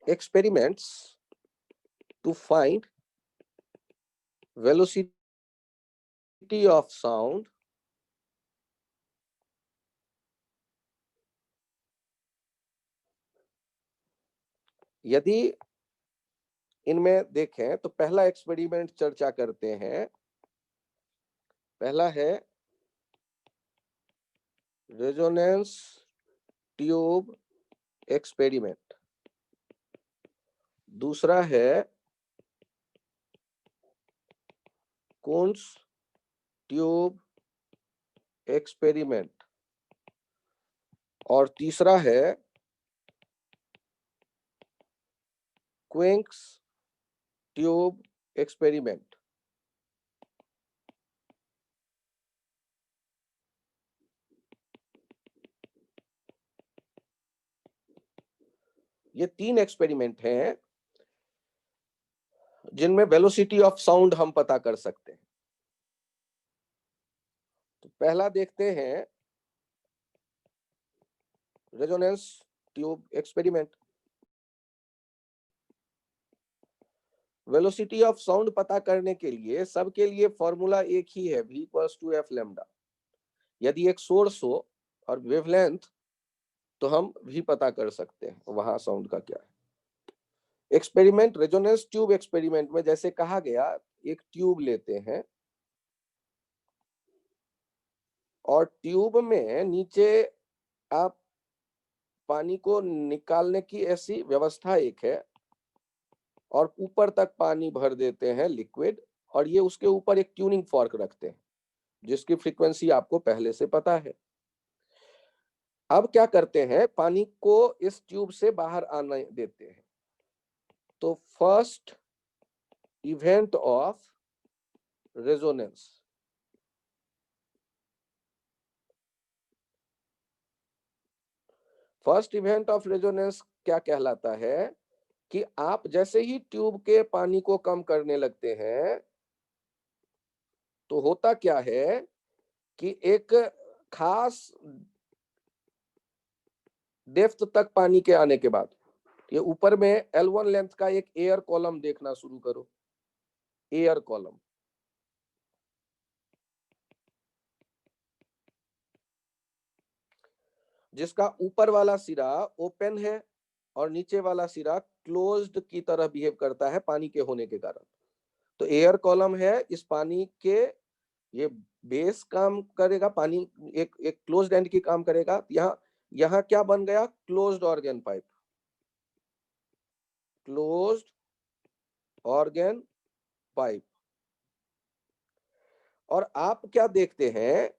experiments to find velocity of sound यदि इनमें देखें तो पहला एक्सपेरिमेंट चर्चा करते हैं। पहला है रेजोनेंस ट्यूब एक्सपेरिमेंट, दूसरा है कून्स ट्यूब एक्सपेरिमेंट और तीसरा है क्विंक्स ट्यूब एक्सपेरिमेंट। ये 3 एक्सपेरिमेंट हैं जिनमें वेलोसिटी ऑफ साउंड हम पता कर सकते हैं। तो पहला देखते हैं resonance tube experiment. Velocity of sound पता करने के लिए सबके लिए फॉर्मूला एक ही है, v equals to F lambda. यदि एक सोर्स हो और वेवलेंथ तो हम v पता कर सकते हैं वहां साउंड का क्या है। एक्सपेरिमेंट रेजोनेंस ट्यूब एक्सपेरिमेंट में जैसे कहा गया, एक ट्यूब लेते हैं और ट्यूब में नीचे आप पानी को निकालने की ऐसी व्यवस्था एक है और ऊपर तक पानी भर देते हैं लिक्विड, और ये उसके ऊपर एक ट्यूनिंग फॉर्क रखते हैं जिसकी फ्रीक्वेंसी आपको पहले से पता है। अब क्या करते हैं, पानी को इस ट्यूब से बाहर आने देते हैं। तो first event of resonance, first event of resonance क्या कहलाता है कि आप जैसे ही ट्यूब के पानी को कम करने लगते हैं तो होता क्या है कि एक खास डेप्थ तक पानी के आने के बाद ये ऊपर में L1 लेंथ का एक एयर कॉलम देखना शुरू करो। एयर कॉलम जिसका ऊपर वाला सिरा ओपन है और नीचे वाला सिरा क्लोज्ड की तरह बिहेव करता है पानी के होने के कारण। तो एयर कॉलम है इस पानी के, ये बेस काम करेगा, पानी एक क्लोज्ड एंड की काम करेगा। यहाँ क्या बन गया, closed organ pipe, closed organ pipe. और आप क्या देखते हैं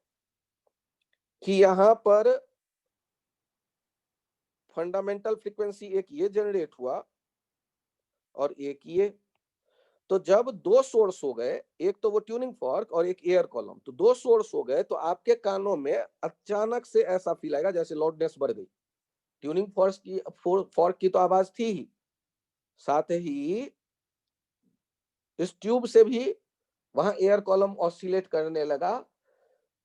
कि यहां पर फंडामेंटल फ्रीक्वेंसी एक ये जनरेट हुआ और एक ये। तो जब दो सोर्स हो गए, एक तो वो ट्यूनिंग फॉर्क और एक एयर कॉलम, तो दो सोर्स हो गए तो आपके कानों में अचानक से ऐसा फील आएगा जैसे लाउडनेस बढ़ गई। ट्यूनिंग फॉर्क की तो आवाज थी ही, साथ ही इस ट्यूब से भी वहां एयर कॉलम ऑसिलेट करने लगा।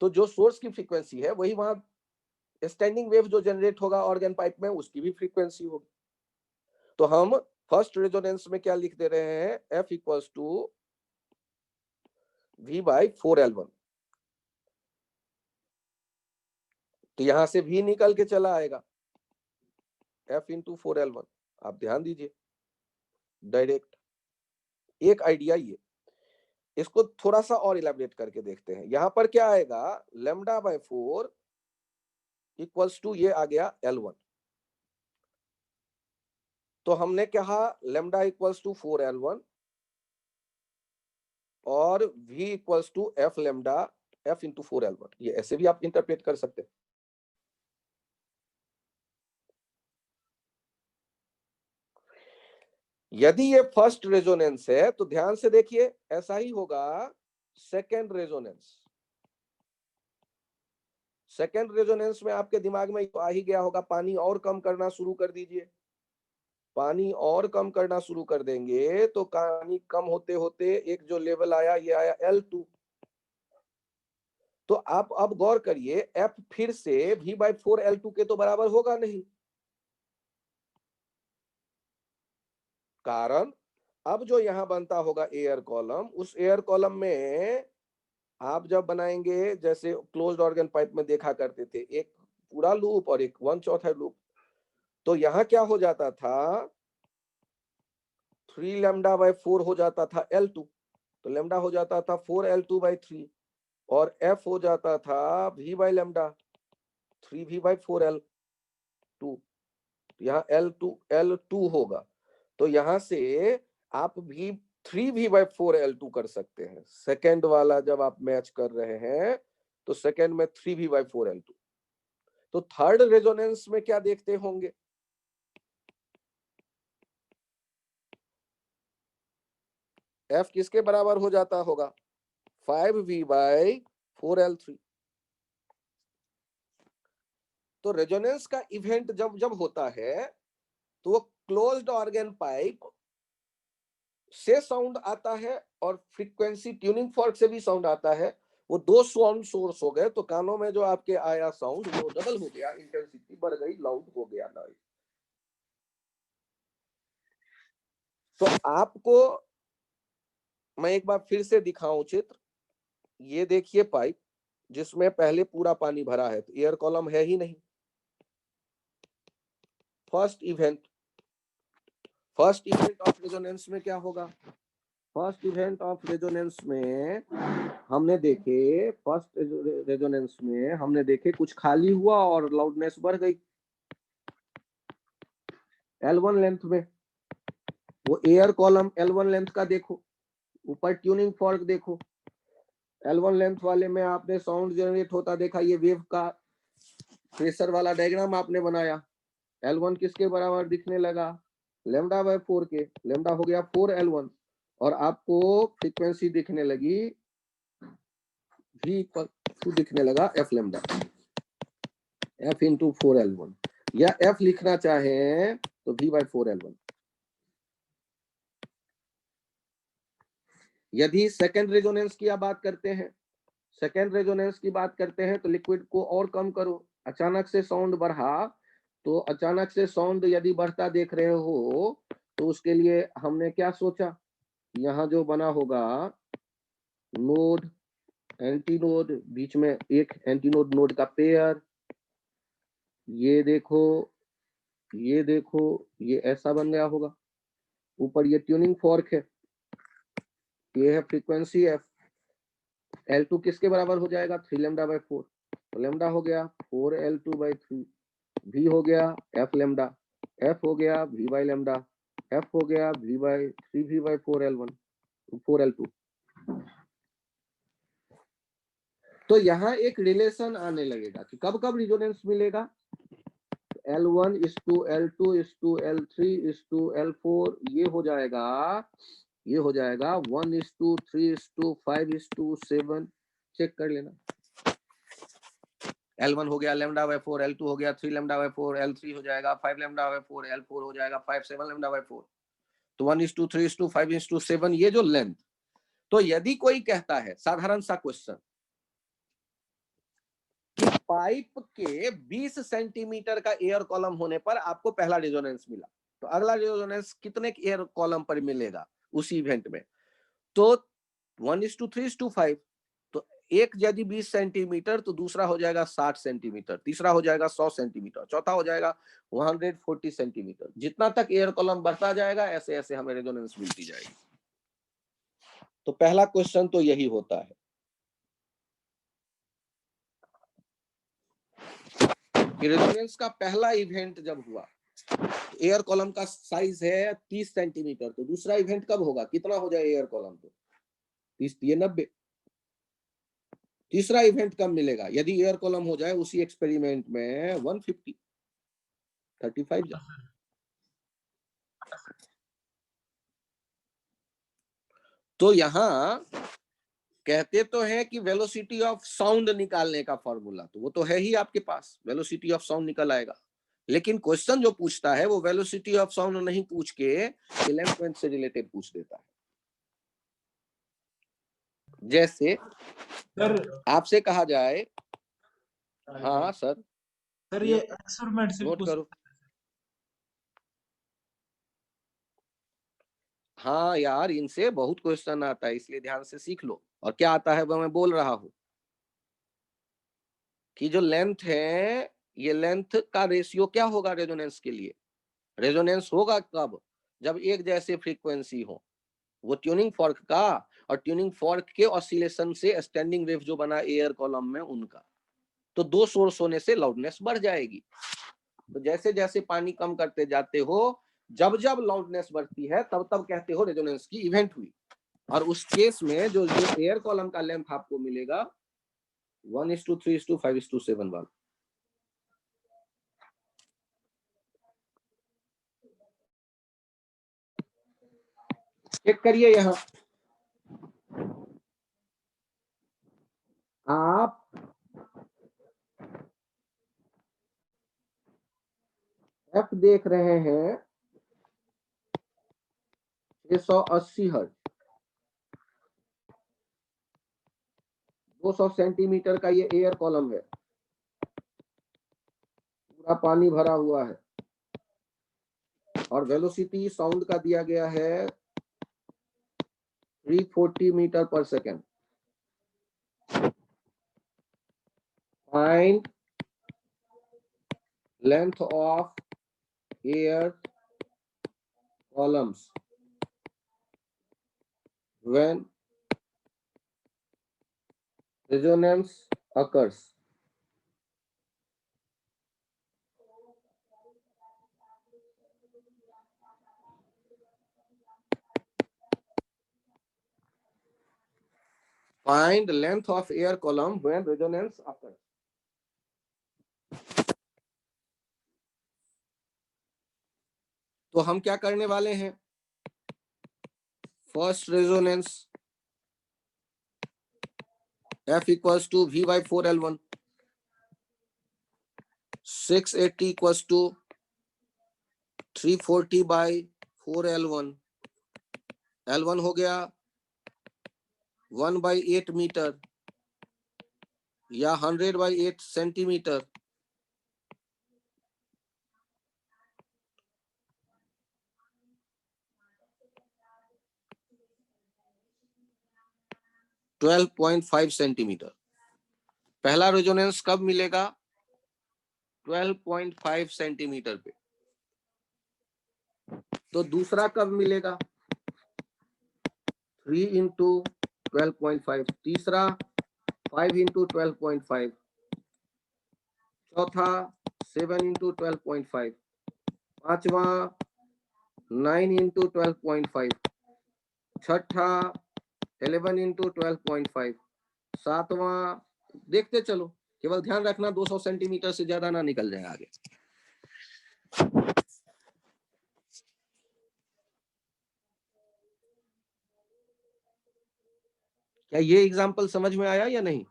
तो जो सोर्स की फ्रीक्वेंसी है वही वहां स्टैंडिंग वेव जो जनरेट होगा ऑर्गन पाइप में उसकी भी फ्रीक्वेंसी होगी। तो हम फर्स्ट रेजोनेंस में क्या लिख दे रहे हैं, F इक्वल्स टू V/4L1। तो यहां से V निकल के चला आएगा F इंटू 4L1। आप ध्यान दीजिए, डायरेक्ट। एक आइडिया ये, इसको थोड़ा सा और इलेबोरेट करके देखते हैं। यहां पर क्या आएगा, λ/4 इक्वल्स टू ये आ गया L1। तो हमने कहा λ इक्वल्स टू 4L1 और V equals to F lambda F into 4L1। ये ऐसे भी आप इंटरप्रेट कर सकते हैं। यदि ये फर्स्ट रेजोनेंस है तो ध्यान से देखिए, ऐसा ही होगा सेकेंड रेजोनेंस। सेकेंड रेजोनेंस में आपके दिमाग में तो आ ही गया होगा, पानी और कम करना शुरू कर दीजिए। पानी और कम करना शुरू कर देंगे तो पानी कम होते होते एक जो लेवल आया, ये आया L2। तो आप अब गौर करिए, F फिर से V/4L2 के तो बराबर होगा नहीं। कारण अब जो यहाँ बनता होगा एयर कॉलम, उस एयर कॉलम में आप जब बनाएंगे, जैसे क्लोज्ड ऑर्गन पाइप में देखा करते थे, एक पूरा लूप और एक 1/4 लूप, तो यहाँ क्या हो जाता था, 3 λ/4 हो जाता था L2, तो लैम्डा हो जाता था 4L2/3, और F हो जाता था V/λ 3V/4L2, यहाँ L2 होगा, तो यहाँ से आप भी 3V/4L2 कर सकते हैं। सेकेंड वाला जब आप मैच कर रहे हैं तो सेकेंड में 3V/4L2। तो थर्ड रेजोनेंस में क्या देखते होंगे, F किसके बराबर हो जाता होगा, 5V/4L3। तो रेजोनेंस का इवेंट जब जब होता है तो वो क्लोज्ड ऑर्गन पाइप से साउंड आता है और फ्रीक्वेंसी ट्यूनिंग फॉर्क से भी साउंड आता है। वो दो साउंड सोर्स हो गए, तो कानों में जो आपके आया साउंड वो डबल हो गया, इंटेंसिटी बढ़ गई, लाउड हो गया नॉइज। तो आपको मैं एक बार फिर से दिखाऊं चित्र, ये देखिए पाइप जिसमें पहले पूरा पानी भरा है, तो एयर कॉलम है ही नहीं। फर्स्ट इवेंट ऑफ रेजोनेंस में क्या होगा, फर्स्ट इवेंट ऑफ रेजोनेंस में हमने देखे, कुछ खाली हुआ और लाउडनेस बढ़ गई L1 लेंथ में। वो एयर कॉलम L1 लेंथ का देखो, ऊपर ट्यूनिंग फॉर्क देखो, L1 लेंथ वाले में आपने साउंड जनरेट होता देखा, ये वेव का प्रेशर वाला डायग्राम आपने बनाया, L1 किसके बराबर दिखने लगा, λ/4 के, लैम्डा हो गया 4L1, और आपको फ्रीक्वेंसी दिखने लगी V दिखने लगा F lambda, F into 4L1, या F लिखना चाहे तो V/4L1। यदि सेकेंड रेजोनेंस की बात करते हैं, तो लिक्विड को और कम करो, अचानक से साउंड बढ़ा, तो अचानक से साउंड यदि बढ़ता देख रहे हो तो उसके लिए हमने क्या सोचा, यहाँ जो बना होगा नोड एंटी नोड, बीच में एक एंटी नोड का पेयर, ये देखो ये ऐसा बन गया होगा, ऊपर ये ट्यूनिंग फॉर्क है, ये है फ्रीक्वेंसी F, L2 किसके बराबर हो जाएगा, 3 λ/4, तो लैम्डा हो गया 4L2/3, V हो गया F लैम्डा, F हो गया V/λ, F हो गया V/3V/4L1 4L2। तो यहाँ एक रिलेशन आने लगेगा कि कब कब रिजोनेंस मिलेगा, L1 is to L2 is to L3 is to L4, ये हो जाएगा 1 is to 3 is to 5 is to 7, check कर लेना। L1 हो गया λ/4, L2 हो गया 3 λ/4, L3 हो जाएगा 5 λ/4, L4 हो जाएगा 5 7 λ/4, तो 1 is to 3 is to 5 is to 7, ये जो लेंथ। तो यदि कोई कहता है, साधारण सा क्वेश्चन, कि पाइप के 20 सेंटीमीटर का एयर कॉलम होने पर आपको पहला रेजोनेंस मिला, तो अगला रेजोनेंस कितने एयर कॉलम पर मिलेगा उसी इवेंट में, तो 1 is to 3 is to 5, तो एक यदि 20 सेंटीमीटर तो दूसरा हो जाएगा 60 सेंटीमीटर, तीसरा हो जाएगा 100 सेंटीमीटर, चौथा हो जाएगा 140 सेंटीमीटर। जितना तक एयर कॉलम बढ़ता जाएगा ऐसे ऐसे हमें रेजोनेंस मिलती जाएगी। तो पहला क्वेश्चन तो यही होता है कि रेजोनेंस का पहला इवेंट जब हुआ, एयर कॉलम का साइज है 30 सेंटीमीटर, तो दूसरा इवेंट कब होगा, कितना हो जाए एयर कॉलम, तो 30 90, तीसरा इवेंट कब मिलेगा, यदि एयर कॉलम हो जाए उसी एक्सपेरिमेंट में 150 35 जा। तो यहां कहते तो है कि वेलोसिटी ऑफ साउंड निकालने का फॉर्मूला, तो वो तो है ही आपके पास, वेलोसिटी ऑफ साउंड निकल आएगा, लेकिन क्वेश्चन जो पूछता है वो वेलोसिटी ऑफ साउंड नहीं पूछ के लेंथ से रिलेटेड पूछ देता है। जैसे आपसे कहा जाए, हाँ सर ये एक्सपेरिमेंट से नोट करो, हाँ यार, इनसे बहुत क्वेश्चन आता है, इसलिए ध्यान से सीख लो। और क्या आता है वो मैं बोल रहा हूँ कि जो लेंथ है, ये लेंथ का रेशियो क्या होगा रेजोनेंस के लिए? रेजोनेंस होगा कब? जब एक जैसे फ्रीक्वेंसी हो, वो ट्यूनिंग फॉर्क का और ट्यूनिंग फॉर्क के ऑसिलेशन से स्टैंडिंग वेव जो बना एयर कॉलम में उनका। तो दो सोर्स होने से लाउडनेस बढ़ जाएगी। तो जैसे जैसे पानी कम करते जाते हो, जब जब लाउडनेस बढ़ती है तब तब कहते हो रेजोनेंस की इवेंट हुई। और उस केस में जो एयर कॉलम का लेंथ आपको मिलेगा 1:3:5:7 वाला। चेक करिए, यहां आप एफ देख रहे हैं 680 हर्ट्ज, 200 सेंटीमीटर का ये एयर कॉलम है, पूरा पानी भरा हुआ है, और वेलोसिटी साउंड का दिया गया है 340 मीटर पर second. Find length of air columns when resonance occurs. Find length of air column when resonance occurs. तो हम क्या करने वाले हैं? First resonance F equals to V by 4L1, 680 equals to 340 by 4L1, L1 हो गया 1/8 metre या 100/8 centimetre. - 12.5 centimetre. पहला रेजोनेंस कब मिलेगा? 12.5 सेंटीमीटर पे। तो दूसरा कब मिलेगा? 3 इंटू 12.5। तीसरा 5 इंटू 12.5। चौथा 7 इंटू 12.5। पांचवा 9 इंटू 12.5। छठा 11 इंटू 12.5। सातवां, देखते चलो, केवल ध्यान रखना 200 सेंटीमीटर से ज्यादा ना निकल जाए आगे। क्या ये एग्जाम्पल समझ में आया या नहीं?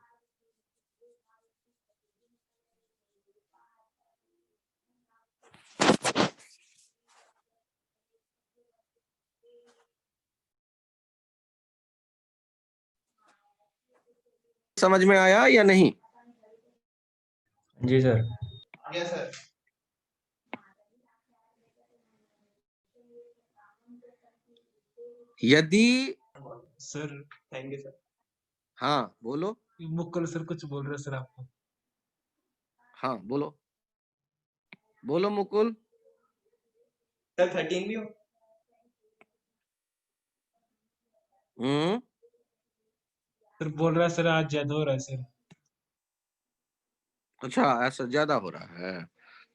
समझ में आया या नहीं? जी सर। Yes sir. यदि सर थैंक यू सर। हाँ बोलो। मुकुल सर कुछ बोल रहे सर आपको। हाँ बोलो, बोलो मुकुल। सर 13 भी हो। सर बोल रहा है सर आज ज्यादा हो रहा है सर। अच्छा, ऐसा ज्यादा हो रहा है,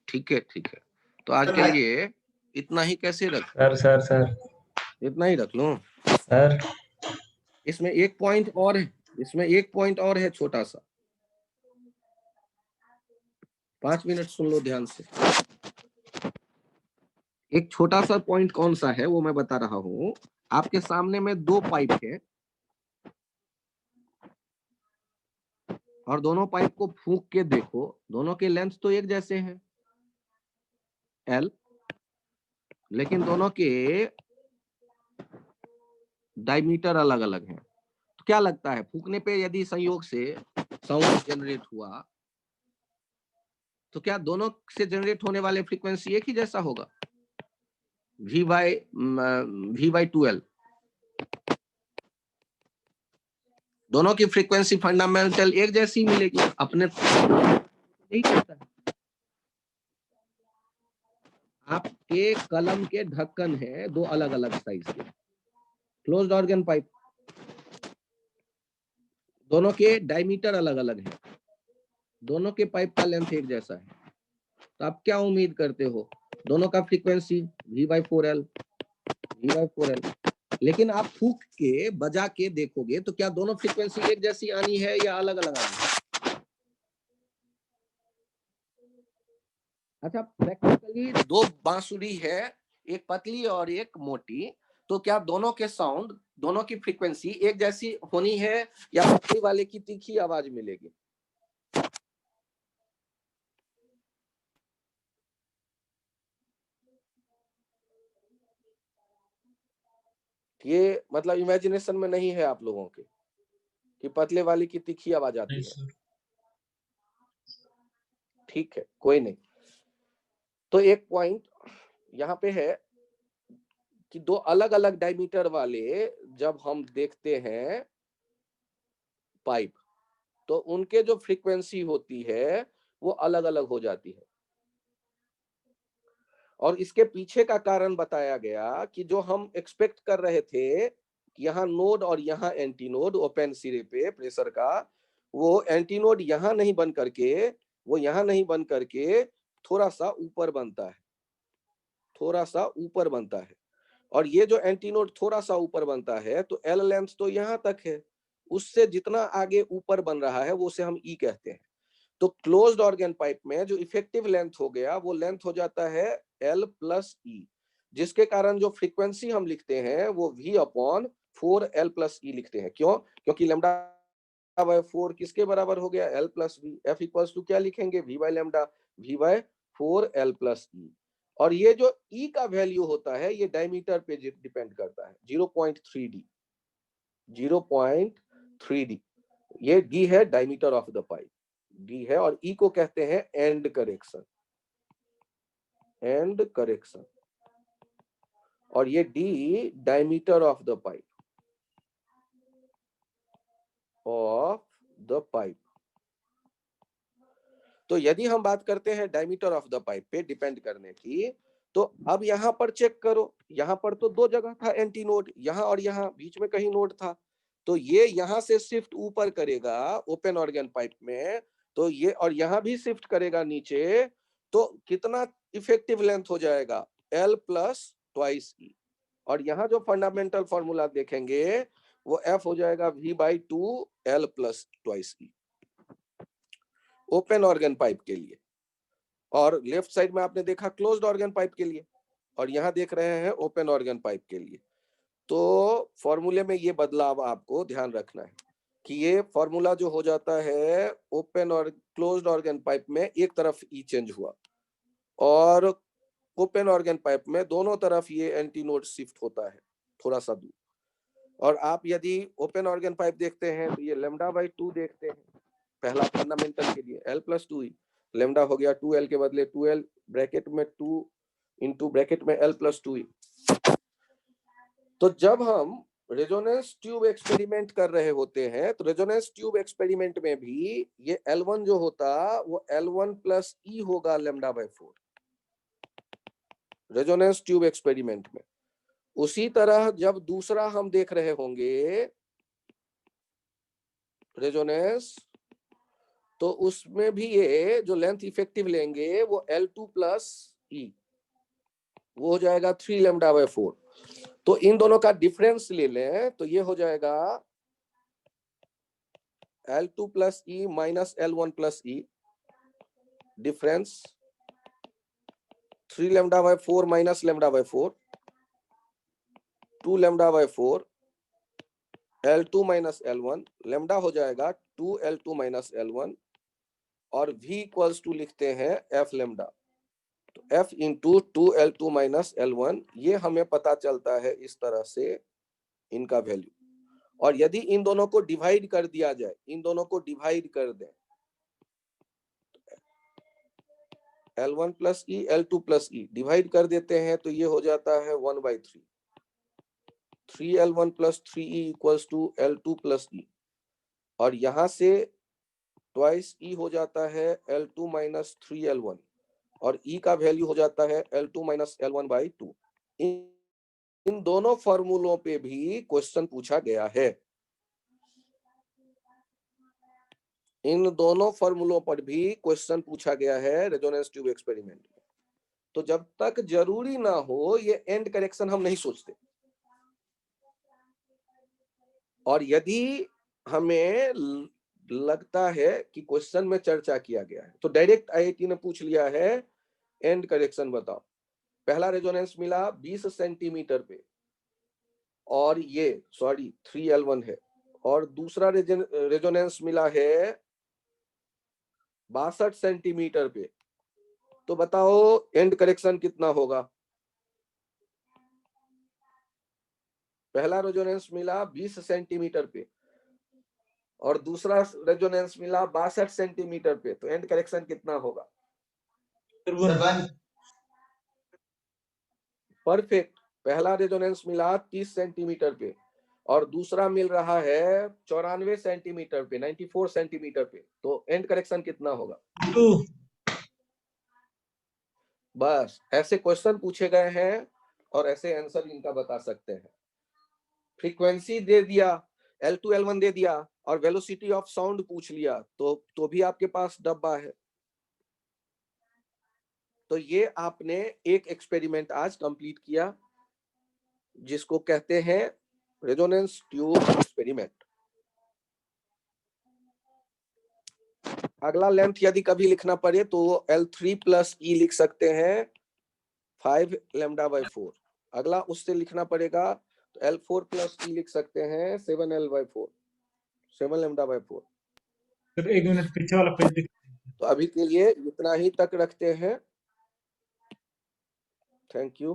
ठीक है ठीक है। तो आज के लिए इतना ही कैसे रख? सर इतना ही रख लूं? सर। इसमें एक पॉइंट और है, इसमें एक पॉइंट और है छोटा सा। 5 मिनट सुन लो ध्यान से। एक छोटा सा पॉइंट कौन सा है वो मैं बता रहा हूं। आपके सामने में दो पाइप है और दोनों पाइप को फूंक के देखो, दोनों के लेंथ तो एक जैसे हैं L, लेकिन दोनों के डायमीटर अलग अलग हैं। तो क्या लगता है, फूंकने पे यदि संयोग से साउंड जनरेट हुआ तो क्या दोनों से जनरेट होने वाले फ्रीक्वेंसी एक ही जैसा होगा? V by 2L। दोनों की फ्रीक्वेंसी फंडामेंटल एक जैसी मिलेगी, अपने नहीं कहता है। आपके कलम के ढक्कन है दो अलग अलग साइज के, क्लोज्ड ऑर्गन पाइप, दोनों के डायमीटर अलग अलग है, दोनों के पाइप का लेंथ एक जैसा है, तो आप क्या उम्मीद करते हो? दोनों का फ्रीक्वेंसी V/4L, V/4L। लेकिन आप फूक के बजा के देखोगे तो क्या दोनों फ्रीक्वेंसी एक जैसी आनी है या अलग अलग आनी है? अच्छा, प्रैक्टिकली दो बांसुरी है, एक पतली और एक मोटी, तो क्या दोनों के साउंड, दोनों की फ्रीक्वेंसी एक जैसी होनी है या पतली वाले की तीखी आवाज मिलेगी? ये मतलब इमेजिनेशन में नहीं है आप लोगों के कि पतले वाले की तीखी आवाज आती नहीं है? सर। ठीक है, कोई नहीं। तो एक पॉइंट यहाँ पे है कि दो अलग अलग डायमीटर वाले जब हम देखते हैं पाइप, तो उनके जो फ्रीक्वेंसी होती है वो अलग अलग हो जाती है। और इसके पीछे का कारण बताया गया कि जो हम एक्सपेक्ट कर रहे थे कि यहाँ नोड और यहाँ एंटी नोड ओपन सिरे पे प्रेशर का, वो एंटी नोड यहाँ नहीं बन करके, वो यहाँ नहीं बन करके थोड़ा सा ऊपर बनता है, थोड़ा सा ऊपर बनता है। और ये जो एंटी नोड थोड़ा सा ऊपर बनता है तो एल लेंथ तो यहाँ तक है, उससे जितना आगे ऊपर बन रहा है वो उसे हम ई कहते हैं। तो क्लोज्ड ऑर्गन पाइप में जो इफेक्टिव लेंथ हो गया वो लेंथ हो जाता है L प्लस ई, जिसके कारण जो फ्रीक्वेंसी हम लिखते हैं वो V/4L+E लिखते हैं। क्यों? क्योंकि λ/4 किसके बराबर हो गया? L+V। F इक्वल्स टू क्या लिखेंगे? V/λ, V/4L+E। और ये जो E का वैल्यू होता है ये डायमीटर पे डिपेंड करता है, 0.3D, 0.3D। ये D है diameter of the pipe, D है, और E को कहते हैं एंड करेक्शन, एंड करेक्शन। और ये D diameter of the pipe, of the pipe. तो यदि हम बात करते हैं डायमीटर ऑफ द पाइप पे डिपेंड करने की, तो अब यहां पर चेक करो, यहां पर तो दो जगह था एंटी नोड, यहां और यहां बीच में कहीं नोड था, तो ये यहां से शिफ्ट ऊपर करेगा ओपन ऑर्गन पाइप में, तो ये और यहां भी शिफ्ट करेगा नीचे, तो कितना इफेक्टिव लेंथ हो जाएगा? L+2E। और यहाँ जो फंडामेंटल फॉर्मूला देखेंगे वो F हो जाएगा V/2L+2E ओपन ऑर्गन पाइप के लिए। और लेफ्ट साइड में आपने देखा क्लोज्ड ऑर्गन पाइप के लिए, और यहाँ देख रहे हैं ओपन ऑर्गन पाइप के लिए। तो फॉर्मूले में ये बदलाव आपको ध्यान रखना है कि ये फॉर्मूला जो हो जाता है ओपन और क्लोज्ड ऑर्गन पाइप में एक तरफ ई चेंज हुआ, और ओपन ऑर्गन पाइप में दोनों तरफ ये एंटी नोड शिफ्ट होता है थोड़ा सा दूर। और आप यदि ओपन ऑर्गन पाइप देखते हैं तो ये λ/2 देखते हैं, पहला फंडामेंटल के लिए L+2E, लेमडा हो गया 2L के बदले 2L, ब्रैकेट में 2 इंटू ब्रैकेट में L+2E। तो जब हम रेजोनेंस ट्यूब एक्सपेरिमेंट कर रहे होते हैं तो रेजोनेंस ट्यूब एक्सपेरिमेंट में भी ये L1 जो होता वो L1+E होगा λ/4 रेजोनेंस ट्यूब एक्सपेरिमेंट में। उसी तरह जब दूसरा हम देख रहे होंगे रेजोनेंस, तो उसमें भी ये जो लेंथ इफेक्टिव लेंगे वो L2+E, वो हो जाएगा 3λ/4। तो इन दोनों का डिफरेंस ले लें तो ये हो जाएगा L2+E minus L1+E, difference 3λ/4 minus λ/4, 2λ/4, L2 minus L1, lambda हो जाएगा 2L2 माइनस L1, और V इक्वल्स टू लिखते हैं F लेमडा, तो F into 2L2 minus L1, ये हमें पता चलता है इस तरह से इनका वैल्यू। और यदि इन दोनों को डिवाइड कर दिया जाए, इन दोनों को डिवाइड कर दें, L1+E L2+E डिवाइड कर देते हैं तो ये हो जाता है 1/3, 3L1+3E इक्वल्स टू L2+E। और यहां से ट्वाइस ई हो जाता है L2 माइनस 3L1 और ई का वैल्यू हो जाता है L2 माइनस L1/2। इन दोनों फॉर्मूलों पे भी क्वेश्चन पूछा गया है। इन दोनों फॉर्मूलों पर भी क्वेश्चन पूछा गया है रेजोनेंस ट्यूब एक्सपेरिमेंट में। तो जब तक जरूरी ना हो ये एंड करेक्शन हम नहीं सोचते। और यदि हमें लगता है कि क्वेश्चन में चर्चा किया गया है तो डायरेक्ट आईआईटी ने पूछ लिया है एंड करेक्शन बताओ। पहला रेजोनेंस मिला 20 सेंटीमीटर पे और ये 3L1 है और दूसरा रेजोनेंस मिला है 62 सेंटीमीटर पे। तो बताओ एंड करेक्शन कितना होगा। पहला रेजोनेंस मिला 20 सेंटीमीटर पे और दूसरा रेजोनेंस मिला 62 सेंटीमीटर पे, तो एंड करेक्शन कितना होगा। परफेक्ट। पहला रेजोनेंस मिला 30 सेंटीमीटर पे और दूसरा मिल रहा है 94 सेंटीमीटर पे, 94 सेंटीमीटर पे, तो एंड करेक्शन कितना होगा। बस ऐसे क्वेश्चन पूछे गए हैं और ऐसे आंसर इनका बता सकते हैं। फ्रीक्वेंसी दे दिया, L2 L1 दे दिया और वेलोसिटी ऑफ साउंड पूछ लिया तो भी आपके पास डब्बा है। तो ये आपने एक एक्सपेरिमेंट आज कंप्लीट किया जिसको कहते हैं रेजोनेंस ट्यूब एक्सपेरिमेंट। अगला लेंथ यदि कभी लिखना पड़े तो L3 प्लस E लिख सकते हैं 5 λ/4। अगला उससे लिखना पड़ेगा तो L4 प्लस E लिख सकते हैं 7L/4, 7 λ/4। सर 1 मिनट पीछे वाला पेज दिख। तो अभी के लिए इतना ही तक रखते हैं। Thank you.